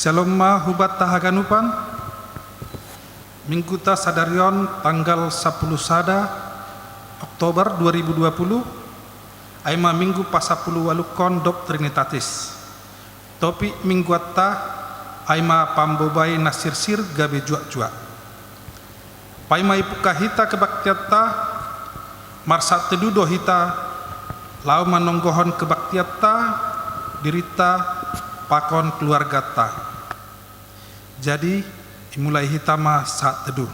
Shalom ma hubat tahaganupan Minggu ta sadarion tanggal 10 sada Oktober 2020 aima minggu pasapulu walukon dop Trinitatis topi minggu ta aima pambobai nasirsir gabe juak-juak paima ipuka hita kebaktiatta marsat tedudo hita lau manonggohon kebaktiatta dirita pakon keluarga ta. Jadi mulai hitama saat teduh.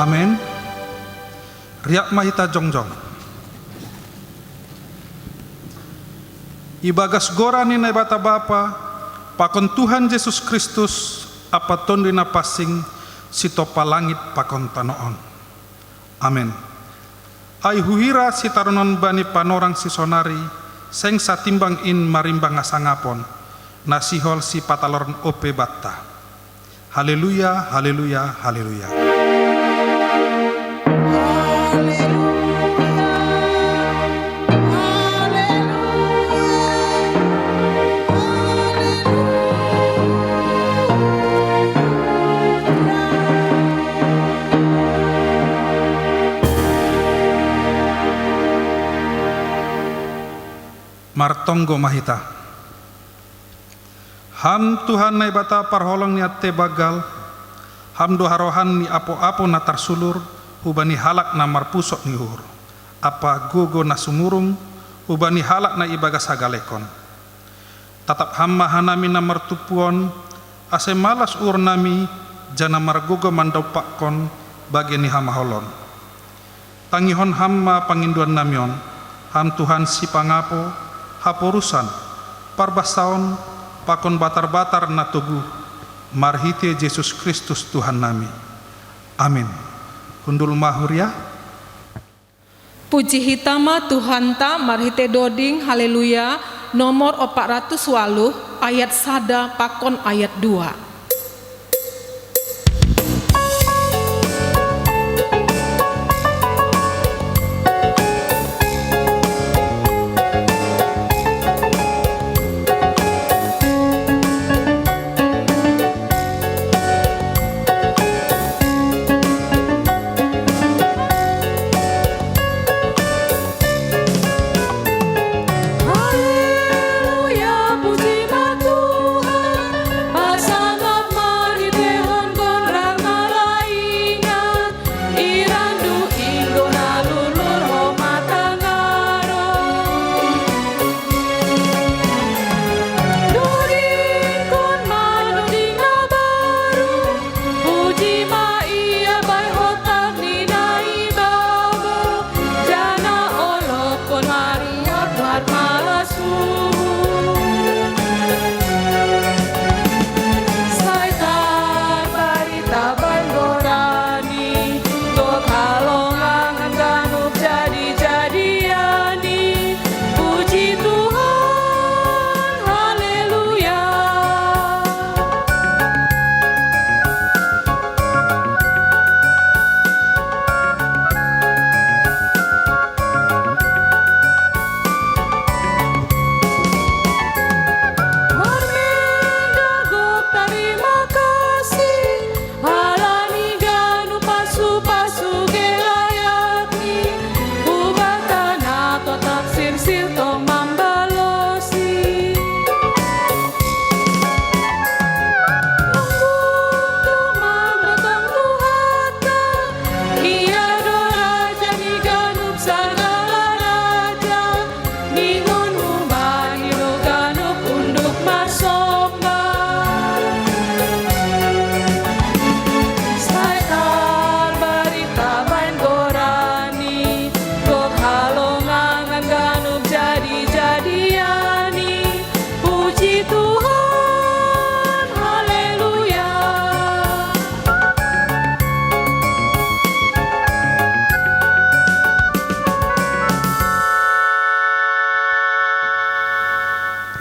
Amin. Riak mahita jongjong. Ibagas gorani na bata bapa, pakon Tuhan Yesus Kristus, apa tondina pasing sitopa langit pakon tanoon. Amin. Ai huhira si tarunon bani panorang si sonari, seng satimbang in marimbang asangapon, nasihol si patalorn ope batta. Haleluya, haleluya, haleluya. Martonggo mahita. Ham Tuhan nai bata parholong ni atte bagal, ham doharohan ni apo-apo na tarsulur, ubani halak na marpusok ni hur. Apa gogo na sumurung, ubani halak na ibaga sagalekon. Tatap hamma hanami na martupuon, ase malas ur nami, jana margogo mandopakon, bagi ni hamaholon. Tangihon hamma panginduan namion, ham Tuhan si pangapo, haporusan, parbasaon, pakon batar-batar na tubuh, marhite Yesus Kristus Tuhan nami. Amin. Kundul mahuria. Puji hitama Tuhan ta marhite doding haleluya nomor 408 ayat sada pakon ayat 2. Haleluya, puji Tuhan, bersama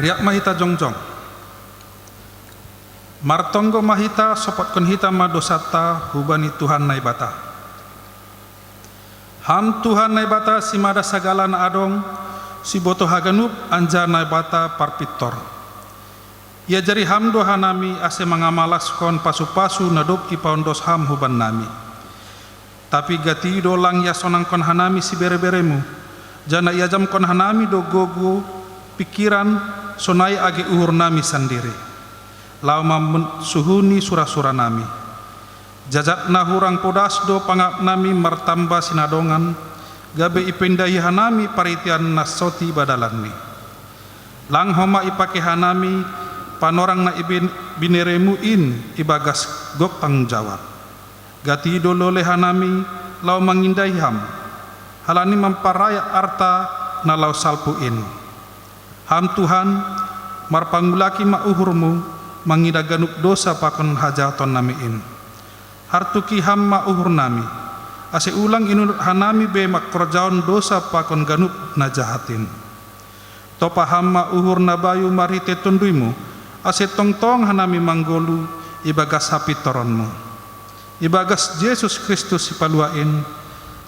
Riak mahita jongjong. Martonggo mahita sopot kon hita ma dosata hubani Tuhan nai bata. Ham Tuhan nai bata si mada sagala na adong si boto haganup anja nai bata parpitor. Ia jari ham do hanami ase mangamalas kon pasu-pasu nadop ipaondos ham huban nami. Tapi gati do lang ya sonang kon hanami si bere-beremu. Jana ia jam kon hanami do gogo pikiran sonai age uhur nami sendiri. Lau suhuni sura-sura nami. Jajat na hurang podas do pangap nami martamba sinadongan. Gabe ipindahi hanami paritian nasoti badalani. Lang homa ipake hanami panorang na bineremu in ibagas gok tanggung jawab. Gati do lole hanami lau mangindai ham. Halani memparaya arta na lau salpuin. Ham Tuhan marpangulaki ma uhurmu mangida ganuk dosa pakon hajaton namiin. Hartuki hamma uhur nami. Ase ulang inur hanami be makrojaon dosa pakon ganuk najahatin. Topa hamma uhur nabayu marite tunduimu. Ase tongtong hanami manggolu ibagas hapi toronmu. Ibagas Yesus Kristus ipaluain.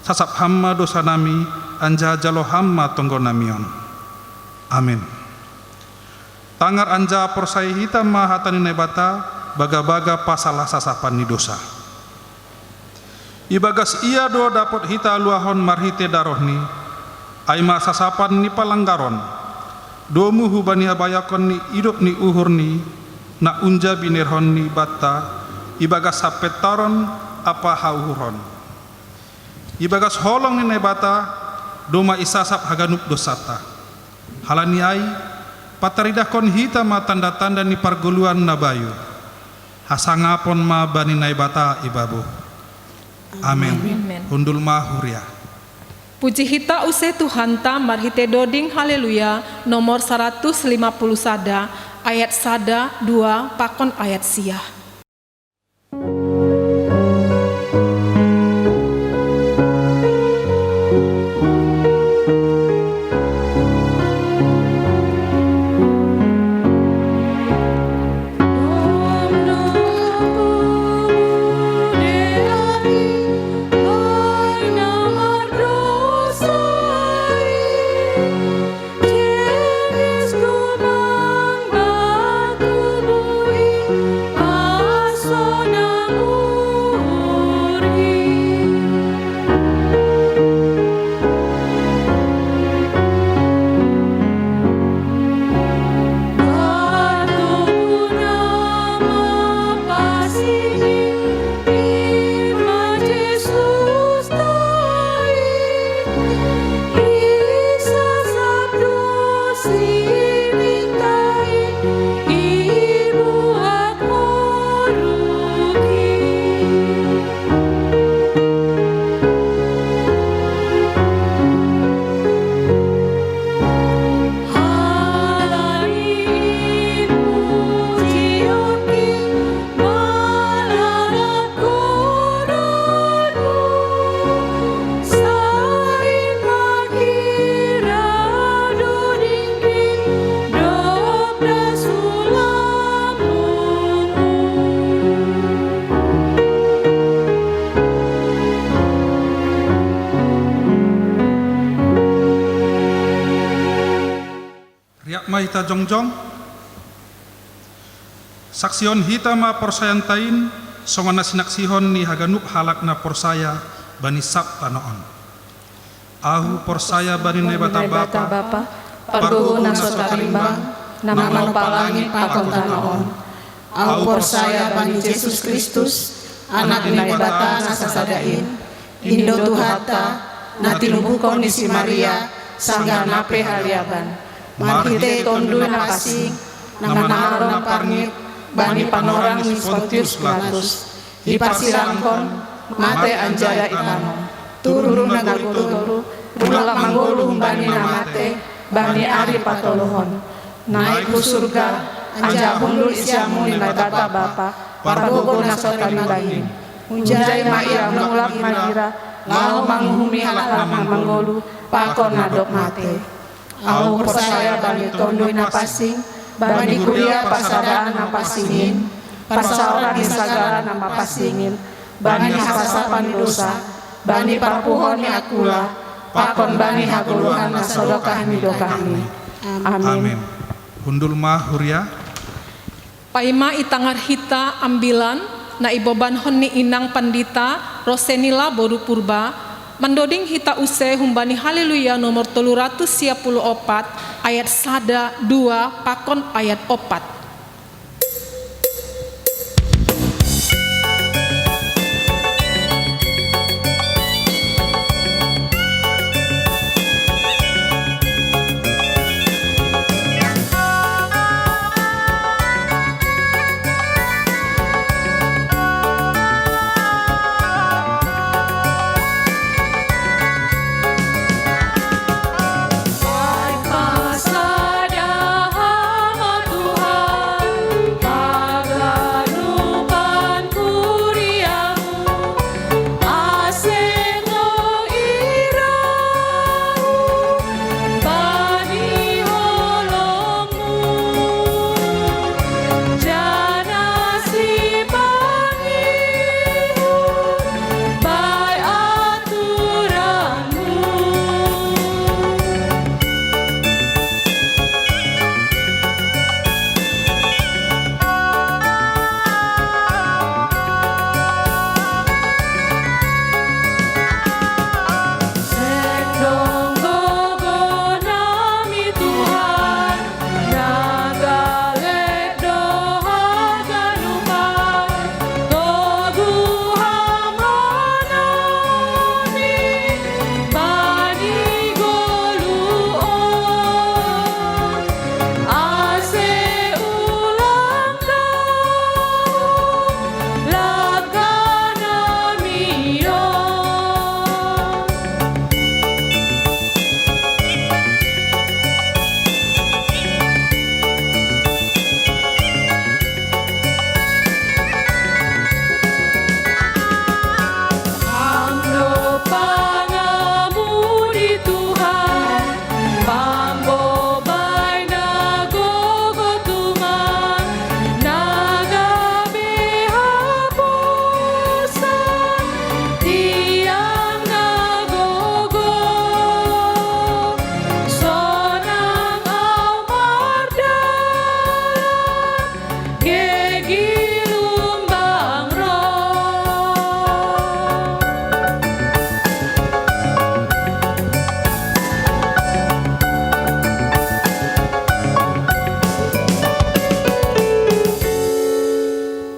Sasap hamma dosa nami anja jalo hamma tonggo namion. Amin. Tangar anja persai hitam mahatani nebata baga-baga pasalah sasapan ni dosa. Ibagas ia do dapat hita luahon marhite darohni aima sasapan ni palanggaron. Domu hubani abayakon ni hidup ni uhurni na unja binerhon ni bata ibagas sapetaron apa hauhuron. Ibagas holong ni nebata doma isasap haganup dosata. Halani ai pataridah kon hita ma tanda-tanda ni pargoluan nabayu. Hasangapon ma bani naibata ibabu. Amin. Hundul ma huria. Puji hita use Tuhan ta marhite doding haleluya nomor 150 sada ayat sada 2 pakon ayat sia. Mahita jongjong saksion hita ma porsayan tain songana sinaksihon ni haganup halak na porsaya bani sap tanoon ahu porsaya bani nebata bapa pargogo na sotarimbang nama manupalangit pakon tanoon ahu porsaya bani Yesus Kristus anak ni bata na sasadain indo tuhata na tinubukon ni si Maria sangga nape haliaban marhite tondu na kasing nama naron parngit bani panorang ni Pontius Pilatus iparsirangkon mate anjaya ikano turun na gaguru mulak manggulu bani namate bani ari patolohon naik ku surga anja hundul isyamu ni bata bapa pargogo na sotarimbangin unjay maia mulak madira lau manguhumi halak manggulu pakon nadok mate Au persaya bani tondoi na pasing, bani kuria pasadaan na pasingin, pasaoran ni sagala na mapasingin, bani hasasapan dosa, bani parpuhon ni akula, pakon bani haguluhan na sodokah ni dokahni. Amin. Hundul ma huria. Paima itangar hita ambilan na iboban hon ni inang pandita Rosenila Boru Purba mandoding hita use humbani haleluya nomor 394 ayat 1 2 pakon ayat 4.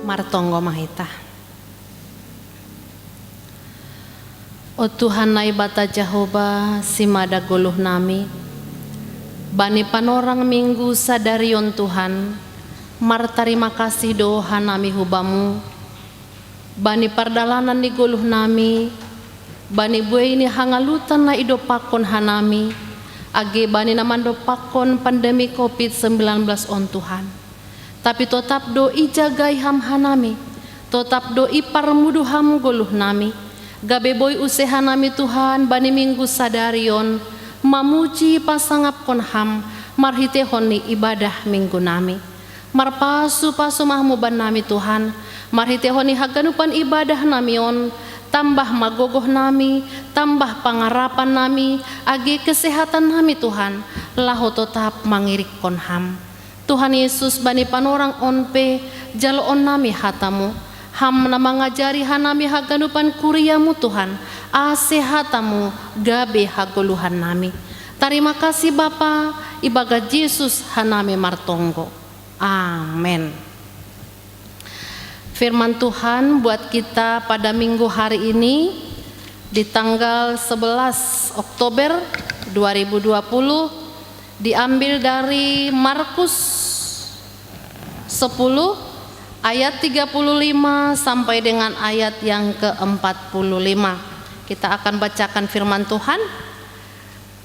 Martonggo mahita. O Tuhan na ibata Jehovah simada guluh nami, bani panorang minggu sadarion Tuhan, mar terima kasih doa nami hubamu, bani pardalanan ni guluh nami, bani buai ini hangalutan na idopakon hanami, age bani namando pakon pandemi COVID-19 on Tuhan. Tapi tetap do ijagai ham hanami, tetap do iparmudu ham guluh nami, gabe boy usaha nami Tuhan bani minggu sadarion, mamuji pasangap kon ham, marhite honi ibadah minggu nami, marpasu pasu mahmu ban nami Tuhan, marhite honi haganupan ibadah namion, tambah magogoh nami, tambah pangarapan nami, agi kesehatan nami Tuhan, laho tetap mangirik kon ham. Tuhan Yesus bani panorang onpe jalo on nami hatamu, ham na mangajari hanami haganupan kuriamu Tuhan, ase hatamu gabe hagoluhan nami. Terima kasih Bapa, ibaga Yesus hanami martonggo. Amin. Firman Tuhan buat kita pada minggu hari ini di tanggal 11 Oktober 2020 diambil dari Markus 10 ayat 35 sampai dengan ayat yang ke-45. Kita akan bacakan firman Tuhan.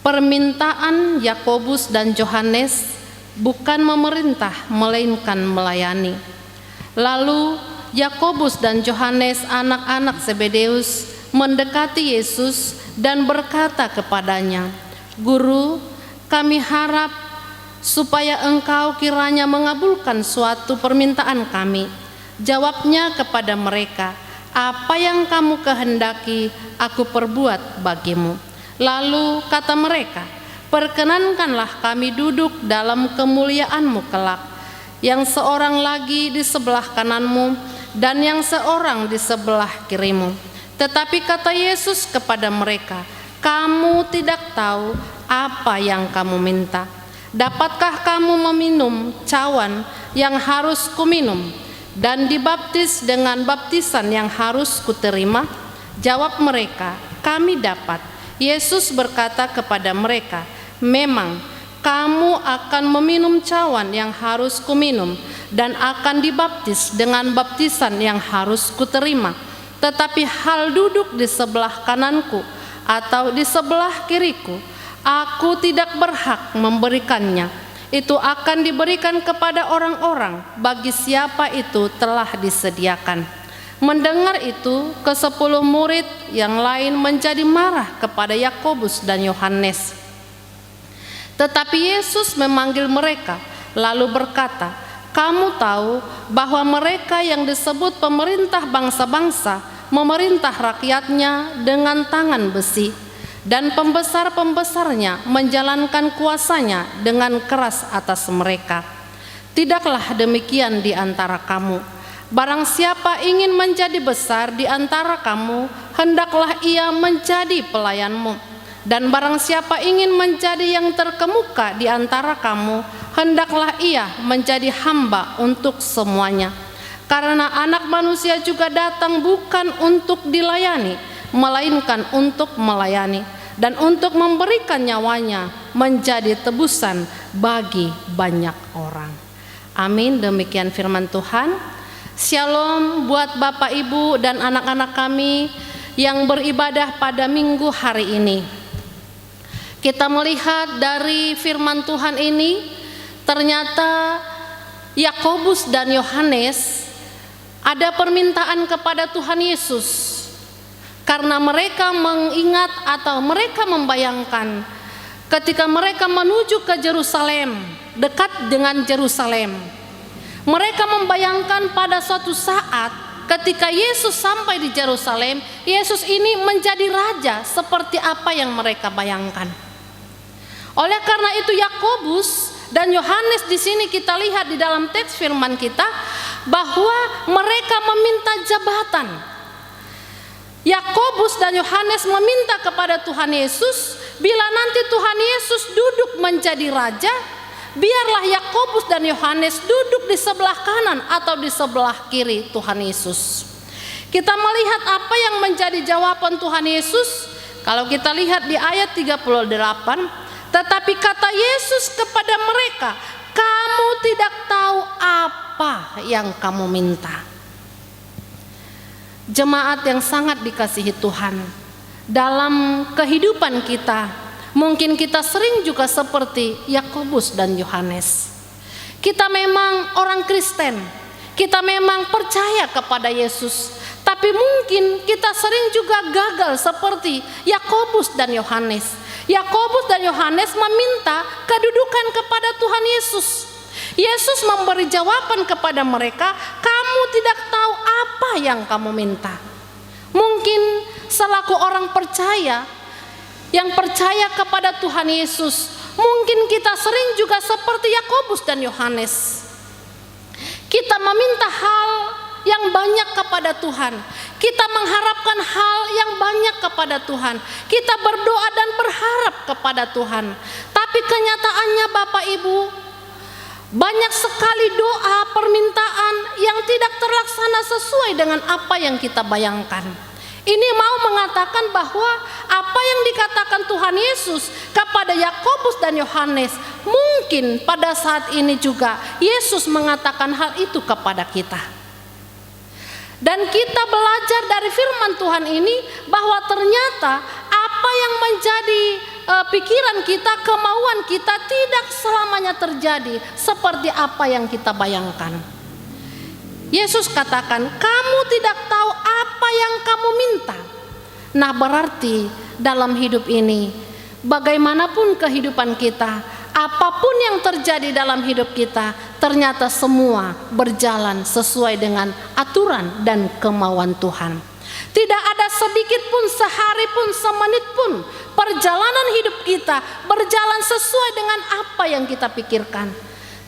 Permintaan Yakobus dan Yohanes bukan memerintah melainkan melayani. Lalu Yakobus dan Yohanes anak-anak Zebedeus mendekati Yesus dan berkata kepadanya, "Guru, kami harap supaya Engkau kiranya mengabulkan suatu permintaan kami. Jawabnya kepada mereka, apa yang kamu kehendaki aku perbuat bagimu. Lalu kata mereka, perkenankanlah kami duduk dalam kemuliaan-Mu kelak, yang seorang lagi di sebelah kananmu dan yang seorang di sebelah kirimu. Tetapi kata Yesus kepada mereka, kamu tidak tahu apa yang kamu minta. Dapatkah kamu meminum cawan yang harus kuminum dan dibaptis dengan baptisan yang harus kuterima? Jawab mereka, kami dapat. Yesus berkata kepada mereka, memang kamu akan meminum cawan yang harus kuminum dan akan dibaptis dengan baptisan yang harus kuterima. Tetapi hal duduk di sebelah kananku atau di sebelah kiriku, aku tidak berhak memberikannya. Itu akan diberikan kepada orang-orang bagi siapa itu telah disediakan. Mendengar itu, ke-10 murid yang lain menjadi marah kepada Yakobus dan Yohanes. Tetapi Yesus memanggil mereka, lalu berkata, kamu tahu bahwa mereka yang disebut pemerintah bangsa-bangsa memerintah rakyatnya dengan tangan besi, dan pembesar-pembesarnya menjalankan kuasanya dengan keras atas mereka. Tidaklah demikian di antara kamu. Barang siapa ingin menjadi besar di antara kamu, hendaklah ia menjadi pelayanmu. Dan barang siapa ingin menjadi yang terkemuka di antara kamu, hendaklah ia menjadi hamba untuk semuanya. Karena Anak Manusia juga datang bukan untuk dilayani, melainkan untuk melayani, dan untuk memberikan nyawanya menjadi tebusan bagi banyak orang. Amin. Demikian firman Tuhan. Shalom buat Bapak Ibu dan anak-anak kami yang beribadah pada minggu hari ini. Kita melihat dari firman Tuhan ini, ternyata Yakobus dan Yohanes ada permintaan kepada Tuhan Yesus, karena mereka mengingat atau mereka membayangkan ketika mereka menuju ke Yerusalem, dekat dengan Yerusalem. Mereka membayangkan pada suatu saat ketika Yesus sampai di Yerusalem, Yesus ini menjadi raja seperti apa yang mereka bayangkan. Oleh karena itu Yakobus dan Yohanes di sini kita lihat di dalam teks firman kita bahwa mereka meminta jabatan. Yakobus dan Yohanes meminta kepada Tuhan Yesus, bila nanti Tuhan Yesus duduk menjadi raja, biarlah Yakobus dan Yohanes duduk di sebelah kanan atau di sebelah kiri Tuhan Yesus. Kita melihat apa yang menjadi jawaban Tuhan Yesus. Kalau kita lihat di ayat 38, tetapi kata Yesus kepada mereka, kamu tidak tahu apa yang kamu minta. Jemaat yang sangat dikasihi Tuhan, dalam kehidupan kita, mungkin kita sering juga seperti Yakobus dan Yohanes. Kita memang orang Kristen, kita memang percaya kepada Yesus, tapi mungkin kita sering juga gagal seperti Yakobus dan Yohanes. Yakobus dan Yohanes meminta kedudukan kepada Tuhan Yesus. Yesus memberi jawaban kepada mereka, kamu tidak tahu apa yang kamu minta. Mungkin selaku orang percaya yang percaya kepada Tuhan Yesus, mungkin kita sering juga seperti Yakobus dan Yohanes. Kita meminta hal yang banyak kepada Tuhan. Kita mengharapkan hal yang banyak kepada Tuhan. Kita berdoa dan berharap kepada Tuhan. Tapi kenyataannya Bapak Ibu, banyak sekali doa, permintaan yang tidak terlaksana sesuai dengan apa yang kita bayangkan. Ini mau mengatakan bahwa apa yang dikatakan Tuhan Yesus kepada Yakobus dan Yohanes, mungkin pada saat ini juga Yesus mengatakan hal itu kepada kita. Dan kita belajar dari firman Tuhan ini bahwa ternyata apa yang menjadi pikiran kita, kemauan kita tidak selamanya terjadi seperti apa yang kita bayangkan. Yesus katakan, kamu tidak tahu apa yang kamu minta. Nah berarti dalam hidup ini bagaimanapun kehidupan kita, apapun yang terjadi dalam hidup kita, ternyata semua berjalan sesuai dengan aturan dan kemauan Tuhan. Tidak ada sedikit pun, sehari pun, semenit pun perjalanan hidup kita berjalan sesuai dengan apa yang kita pikirkan.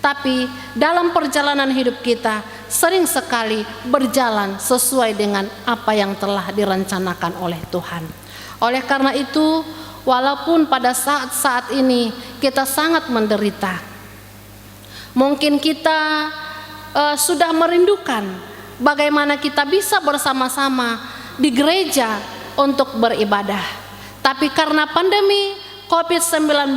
Tapi dalam perjalanan hidup kita sering sekali berjalan sesuai dengan apa yang telah direncanakan oleh Tuhan. Oleh karena itu, walaupun pada saat-saat ini kita sangat menderita, mungkin kita sudah merindukan bagaimana kita bisa bersama-sama di gereja untuk beribadah. Tapi karena pandemi COVID-19,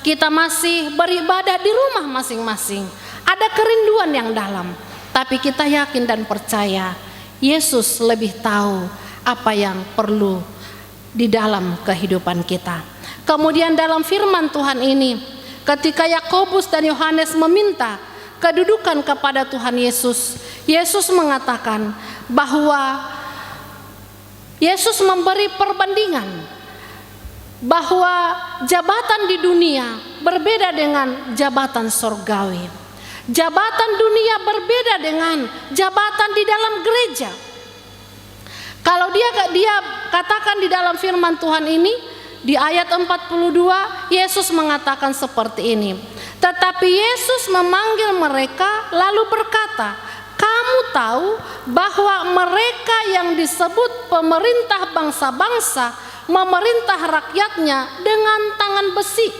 kita masih beribadah di rumah masing-masing. Ada kerinduan yang dalam, tapi kita yakin dan percaya Yesus lebih tahu apa yang perlu di dalam kehidupan kita. Kemudian dalam firman Tuhan ini, ketika Yakobus dan Yohanes meminta kedudukan kepada Tuhan Yesus, Yesus mengatakan bahwa Yesus memberi perbandingan bahwa jabatan di dunia berbeda dengan jabatan sorgawi. Jabatan dunia berbeda dengan jabatan di dalam gereja. Kalau dia katakan di dalam firman Tuhan ini, di ayat 42, Yesus mengatakan seperti ini. Tetapi Yesus memanggil mereka lalu berkata, "Kamu tahu bahwa mereka yang disebut pemerintah bangsa-bangsa memerintah rakyatnya dengan tangan besi,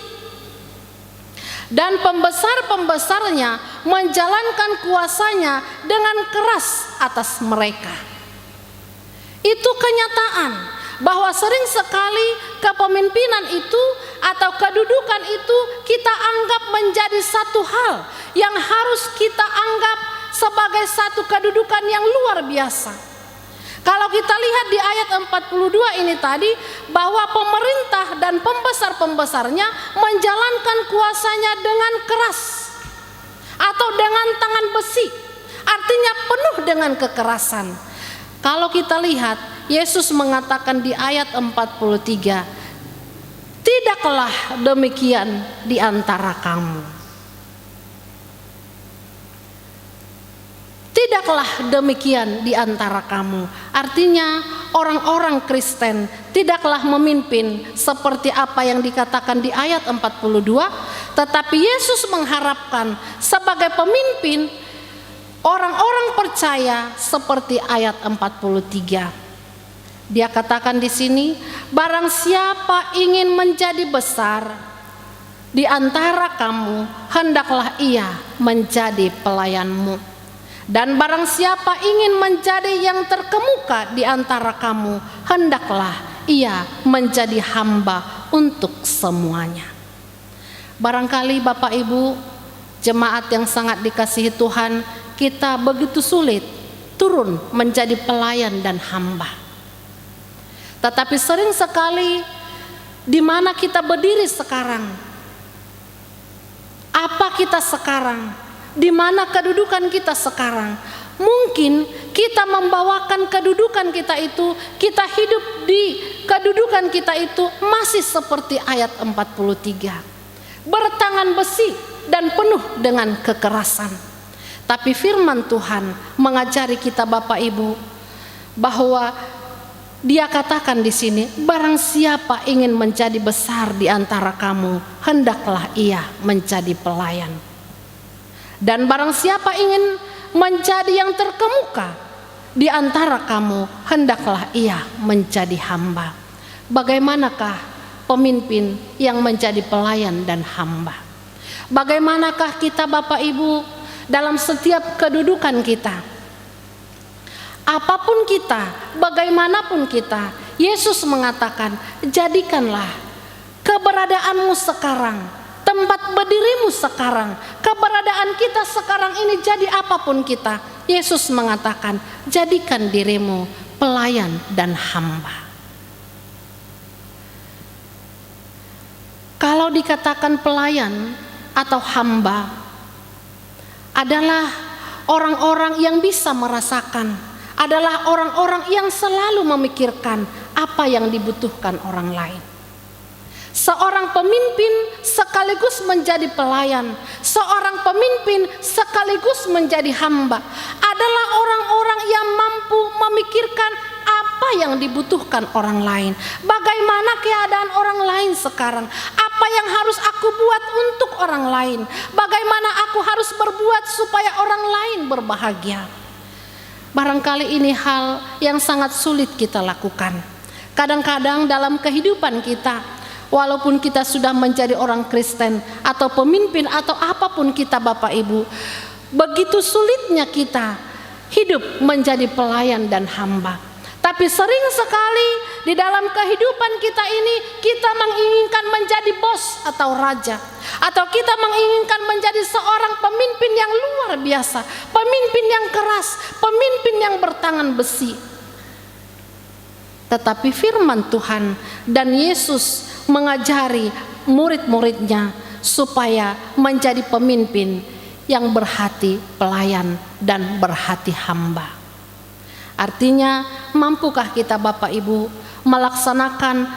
dan pembesar-pembesarnya menjalankan kuasanya dengan keras atas mereka." Itu kenyataan bahwa sering sekali kepemimpinan itu atau kedudukan itu kita anggap menjadi satu hal yang harus kita anggap sebagai satu kedudukan yang luar biasa. Kalau kita lihat di ayat 42 ini tadi, bahwa pemerintah dan pembesar-pembesarnya menjalankan kuasanya dengan keras atau dengan tangan besi, artinya penuh dengan kekerasan. Kalau kita lihat, Yesus mengatakan di ayat 43, "Tidaklah demikian di antara kamu." Tidaklah demikian di antara kamu. Artinya orang-orang Kristen tidaklah memimpin seperti apa yang dikatakan di ayat 42, tetapi Yesus mengharapkan sebagai pemimpin orang-orang percaya seperti ayat 43. Dia katakan di sini, "Barang siapa ingin menjadi besar di antara kamu, hendaklah ia menjadi pelayanmu. Dan barang siapa ingin menjadi yang terkemuka di antara kamu, hendaklah ia menjadi hamba untuk semuanya." Barangkali Bapak Ibu, jemaat yang sangat dikasihi Tuhan, kita begitu sulit turun menjadi pelayan dan hamba. Tetapi sering sekali di mana kita berdiri sekarang, apa kita sekarang, di mana kedudukan kita sekarang, mungkin kita membawakan kedudukan kita itu, kita hidup di kedudukan kita itu masih seperti ayat 43, bertangan besi dan penuh dengan kekerasan. Tapi firman Tuhan mengajari kita Bapak Ibu bahwa Dia katakan di sini, "Barang siapa ingin menjadi besar di antara kamu, hendaklah ia menjadi pelayan. Dan barang siapa ingin menjadi yang terkemuka di antara kamu, hendaklah ia menjadi hamba." Bagaimanakah pemimpin yang menjadi pelayan dan hamba? Bagaimanakah kita Bapak Ibu dalam setiap kedudukan kita? Apapun kita, bagaimanapun kita, Yesus mengatakan, jadikanlah keberadaanmu sekarang, tempat berdirimu sekarang, keberadaan kita sekarang ini jadi apapun kita. Yesus mengatakan, jadikan dirimu pelayan dan hamba. Kalau dikatakan pelayan atau hamba adalah orang-orang yang bisa merasakan, adalah orang-orang yang selalu memikirkan apa yang dibutuhkan orang lain. Seorang pemimpin sekaligus menjadi pelayan, seorang pemimpin sekaligus menjadi hamba adalah orang-orang yang mampu memikirkan apa yang dibutuhkan orang lain. Bagaimana keadaan orang lain sekarang? Apa yang harus aku buat untuk orang lain? Bagaimana aku harus berbuat supaya orang lain berbahagia? Barangkali ini hal yang sangat sulit kita lakukan. Kadang-kadang dalam kehidupan kita, walaupun kita sudah menjadi orang Kristen atau pemimpin atau apapun kita Bapak Ibu, begitu sulitnya kita hidup menjadi pelayan dan hamba. Tapi sering sekali di dalam kehidupan kita ini kita menginginkan menjadi bos atau raja, atau kita menginginkan menjadi seorang pemimpin yang luar biasa, pemimpin yang keras, pemimpin yang bertangan besi. Tetapi firman Tuhan dan Yesus mengajari murid-muridnya supaya menjadi pemimpin yang berhati pelayan dan berhati hamba. Artinya, mampukah kita Bapak Ibu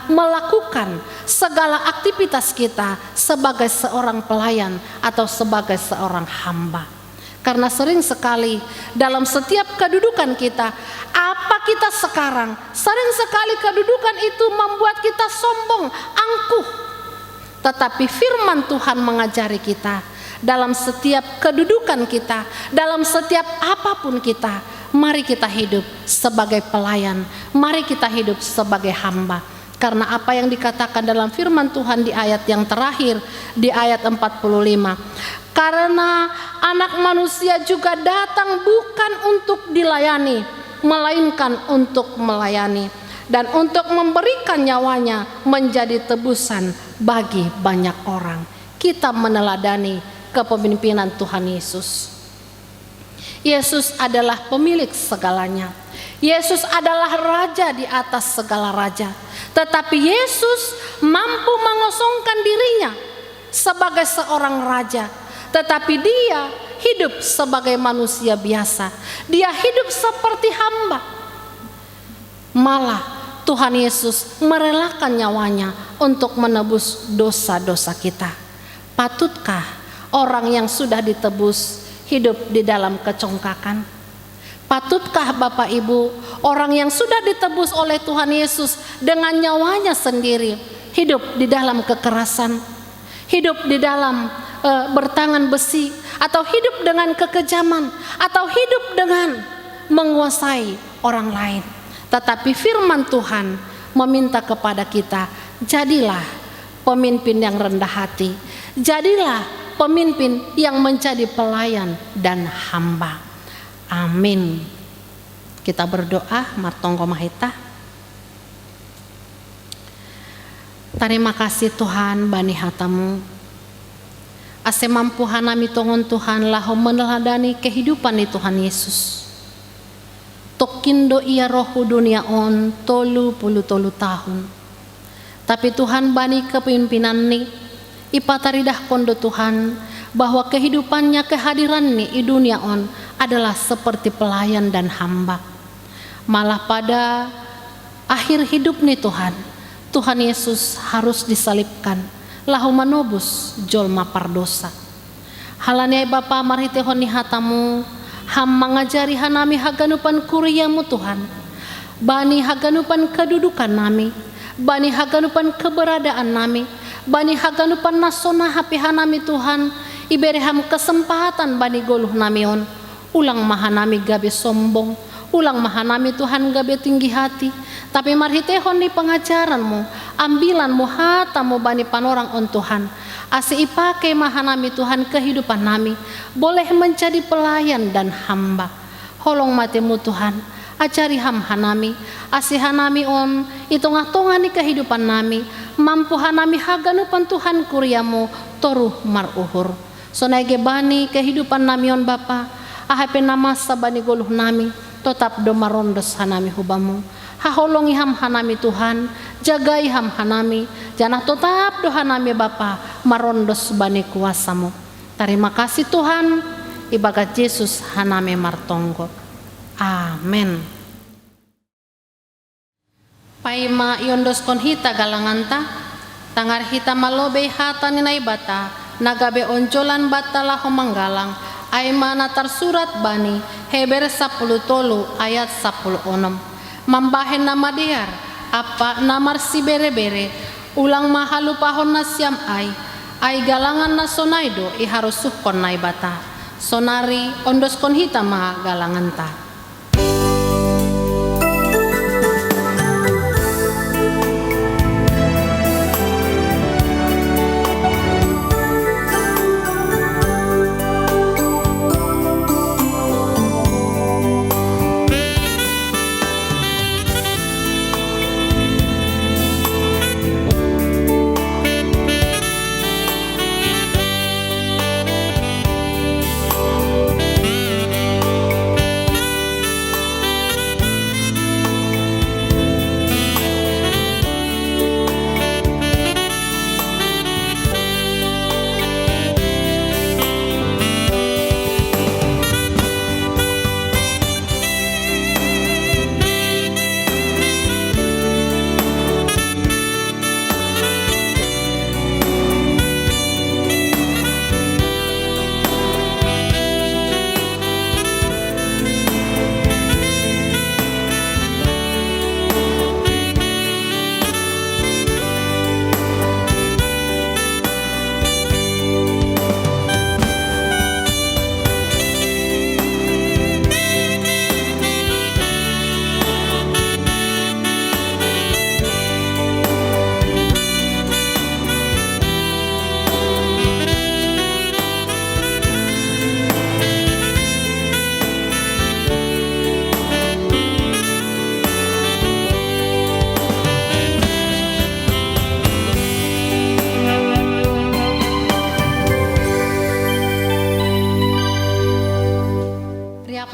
melakukan segala aktivitas kita sebagai seorang pelayan atau sebagai seorang hamba? Karena sering sekali dalam setiap kedudukan kita, apa kita sekarang, sering sekali kedudukan itu membuat kita sombong, angkuh. Tetapi firman Tuhan mengajari kita, dalam setiap kedudukan kita, dalam setiap apapun kita, mari kita hidup sebagai pelayan, mari kita hidup sebagai hamba. Karena apa yang dikatakan dalam firman Tuhan di ayat yang terakhir, di ayat 45, karena anak manusia juga datang bukan untuk dilayani, melainkan untuk melayani, dan untuk memberikan nyawanya menjadi tebusan bagi banyak orang. Kita meneladani kepemimpinan Tuhan Yesus. Yesus adalah pemilik segalanya. Yesus adalah raja di atas segala raja. Tetapi Yesus mampu mengosongkan dirinya sebagai seorang raja. Tetapi dia hidup sebagai manusia biasa. Dia hidup seperti hamba. Malah Tuhan Yesus merelakan nyawanya untuk menebus dosa-dosa kita. Patutkah orang yang sudah ditebus hidup di dalam kecongkakan? Patutkah Bapak Ibu orang yang sudah ditebus oleh Tuhan Yesus dengan nyawanya sendiri hidup di dalam kekerasan, hidup di dalam bertangan besi, atau hidup dengan kekejaman, atau hidup dengan menguasai orang lain? Tetapi firman Tuhan meminta kepada kita, jadilah pemimpin yang rendah hati, jadilah pemimpin yang menjadi pelayan dan hamba. Amin. Kita berdoa, martongko mahita. Terima kasih Tuhan bani hatamu. Ase mampu hanami tongon Tuhan lahu meneladani kehidupan di Tuhan Yesus. Tokindo ia rohu dunia on 30 tahun. Tapi Tuhan bani kepimpinan ni ipataridah kondo Tuhan bahwa kehidupannya, kehadirannya di dunia on adalah seperti pelayan dan hamba. Malah pada akhir hidup nih Tuhan Yesus harus disalibkan lahu menobus jolma pardosa. Halanya Bapa marhite honi hatamu ham mengajari hanami haganupan kuriamu Tuhan, bani haganupan kedudukan nami, bani haganupan keberadaan nami, bani haganupan nasona hapi hanami Tuhan, ibereham kesempatan bani goluh namion, ulang mahanami gabe sombong, ulang mahanami Tuhan gabe tinggi hati, tapi marhitehon di pengajaranmu, ambilanmu hatamu bani panorang on Tuhan, asi ipake mahanami Tuhan kehidupan nami, boleh menjadi pelayan dan hamba. Holong matemu Tuhan, ajari ham hanami, asi hanami on, itongah-tongah ni kehidupan nami, mampu hanami haganupan Tuhan kuriamu, toruh maruhur. Sonage bani kehidupan nami on Bapa, ahape nama sabani goluh nami, tetap domarondos hanami hubamu. Haholongi ham hanami Tuhan, jagai ham hanami, janah tetap doa hanami Bapa, marondos bani kuasamu. Terima kasih Tuhan, ibagat Yesus hanami martonggo. Amin. Paima yondos konhita galanganta, tangar hita malobe hata ni naibata nagabe oncolan batala homanggalang ay mana tersurat bani Heber 10 ayat 10 mambahen nama diar apa namar si bere-bere ulang mahalu pahon na siam ay galangan na sonaido iharusuh kon naibata sonari ondos kon hita ma galangan ta.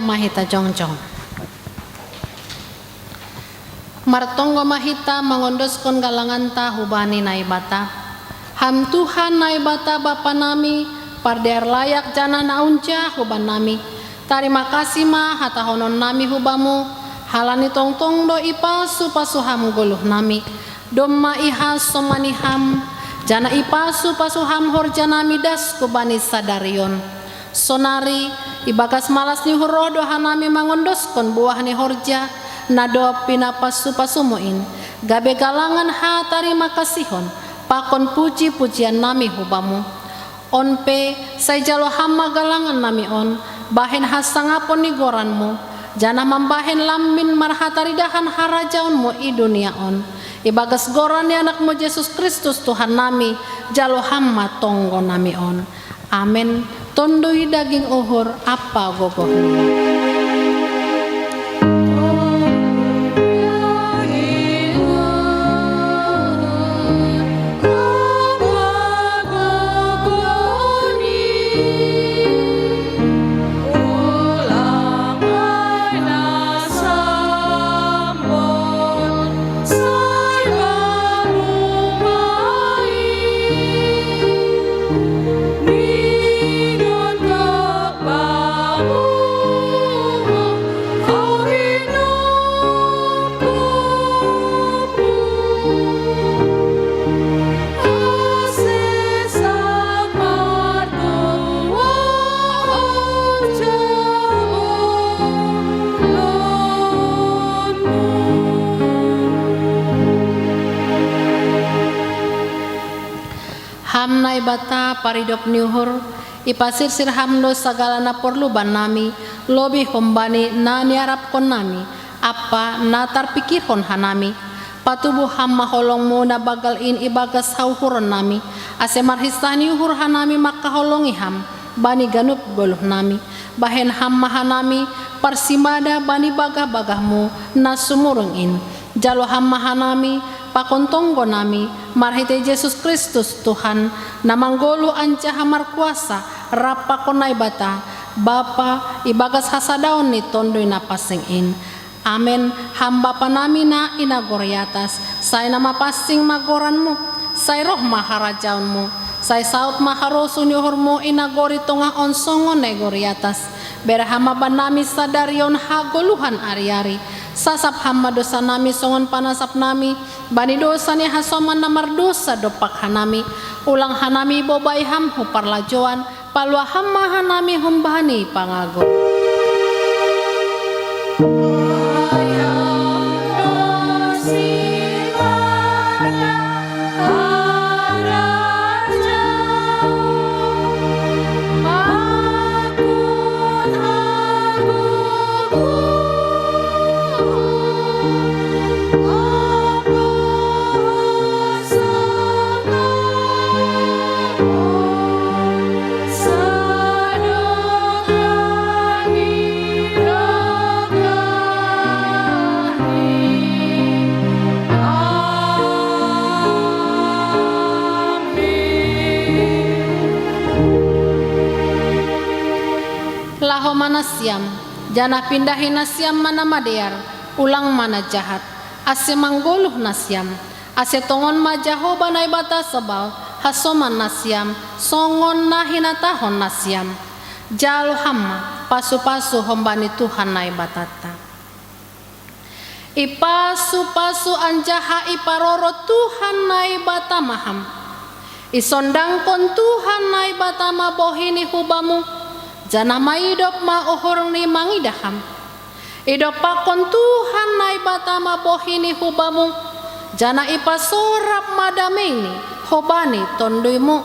Mahita jongjong martonggo mahita mangondoskan galangan ta hubani naibata ham Tuhan naibata Bapa nami pardear layak jana naunja huban nami terima kasih ma hata honon nami hubamu halani tongtong do ipasu pasuham goluh nami domma iha somaniham jana ipasu pasuham horjanami das kubani sadarion sonari ibagas malas ni horodo hanami mangondoskon buah ni horja nado pinapasu pasumuin gabe galangan ha tarima kasihon pakon puji pujian nami hubamu onpe say jalo hamma galangan nami on bahen hasangapon ni goranmu jana mambahen lamin marhataridahan harajaunmu i dunia on ibagas goran ni anakmu Yesus Kristus Tuhan nami jalo hamma tonggo nami on amin. Tondoi daging uhur apa gogohnya. Hamnai bata paridop niuhur ipasir sirhamdo sagala na porluban nami lobi hombani na niarap kon nami apa na tarpikir kon hanami patubuh hamma holongmu na bagal in ibagas hauhuron nami ase marhisani uhur hanami maka holongi ham bani ganup goluh nami bahen hamma hanami parsimada bani bagah-bagahmu na sumurung in jalo hamma hanami pakontonggo nami marhite Yesus Kristus Tuhan namanggolu anca hamar kuasa rapa konai bata Bapa ibagas hasadaon ni tondoi na pasing in amen hamba panami na inagoriatas say nama pasing magoranmu say roh maharajaunmu say saut maharosun yuhurmu inagori tonga onsongo negoriatas berhama banami sadarion hagoluhan ari-ari sasap hamba dosa nami songon panasap nami bani dosa ni hasoman namar dosa dopak hanami ulang hanami bobai ham hupar lajoan palwa hamma hanami humbani pangago. Laho mana siam, jana pindahin nasiam mana madear, ulang mana jahat, ase manggoluh nasiam, ase tongon ma Jahoba nai bata sebal, hasoman nasiam, songon na hinatahon nasiam, jalo hamma, pasu-pasu hombani Tuhan nai batata. Ipasu-pasu anjaha iparoro Tuhan nai bata maham, isondangkon Tuhan nai bata ma bohini hubamu, jana ma idop ma ohor ni mangidaham idop pakon Tuhan nai batama bohini hubamu jana ipasorap madamini hobani tonduimu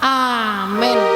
amen.